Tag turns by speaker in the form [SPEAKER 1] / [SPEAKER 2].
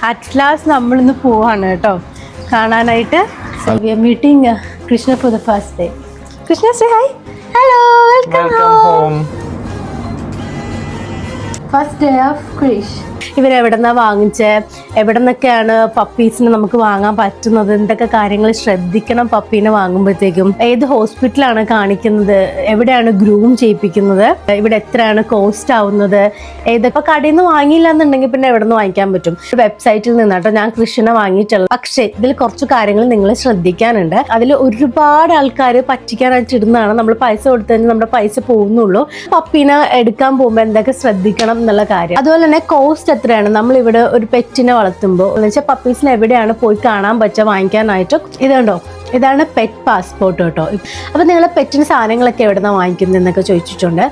[SPEAKER 1] At last നമ്മളിന്ന് പോവാണ് കേട്ടോ കാണാനായിട്ട്. We are meeting Krishna for the first day. Krishna say hi. Hello, welcome home. First day of Krish. ഇവരെവിടെന്നാ വാങ്ങിച്ചേ, എവിടെ നിന്നൊക്കെയാണ് പപ്പീസിന് നമുക്ക് വാങ്ങാൻ പറ്റുന്നത്, എന്തൊക്കെ കാര്യങ്ങൾ ശ്രദ്ധിക്കണം പപ്പീനെ വാങ്ങുമ്പോഴത്തേക്കും, ഏത് ഹോസ്പിറ്റലാണ് കാണിക്കുന്നത്, എവിടെയാണ് ഗ്രൂം ചെയ്യിപ്പിക്കുന്നത്, ഇവിടെ എത്രയാണ് കോസ്റ്റ് ആവുന്നത്, ഏതൊക്കെ കടയിൽ നിന്ന് വാങ്ങിയില്ല എന്നുണ്ടെങ്കിൽ പിന്നെ എവിടെ നിന്ന് വാങ്ങിക്കാൻ പറ്റും. വെബ്സൈറ്റിൽ നിന്നാട്ടോ ഞാൻ കൃഷിനെ വാങ്ങിയിട്ടുള്ളത്. പക്ഷേ ഇതിൽ കുറച്ച് കാര്യങ്ങൾ നിങ്ങൾ ശ്രദ്ധിക്കാനുണ്ട്. അതിൽ ഒരുപാട് ആൾക്കാർ പറ്റിക്കാനായിട്ട് ഇടുന്നതാണ്. നമ്മൾ പൈസ കൊടുത്തു കഴിഞ്ഞാൽ നമ്മുടെ പൈസ പോകുന്നുള്ളൂ. പപ്പീനെ എടുക്കാൻ പോകുമ്പോൾ എന്തൊക്കെ ശ്രദ്ധിക്കണം എന്നുള്ള കാര്യം. അതുപോലെ തന്നെ കോസ്റ്റ് എത്രയാണ്. നമ്മളിവിടെ ഒരു പെറ്റിനെ വളർത്തുമ്പോൾ എന്ന് വെച്ചാൽ പപ്പീസിനെ എവിടെയാണ് പോയി കാണാൻ പറ്റുക വാങ്ങിക്കാനായിട്ട്. ഇതുണ്ടോ, ഇതാണ് പെറ്റ് പാസ്പോർട്ട് കേട്ടോ. അപ്പൊ നിങ്ങൾ പെറ്റിന് സാധനങ്ങളൊക്കെ എവിടെ നിന്നാണ് വാങ്ങിക്കുന്നത് എന്നൊക്കെ ചോദിച്ചിട്ടുണ്ട്.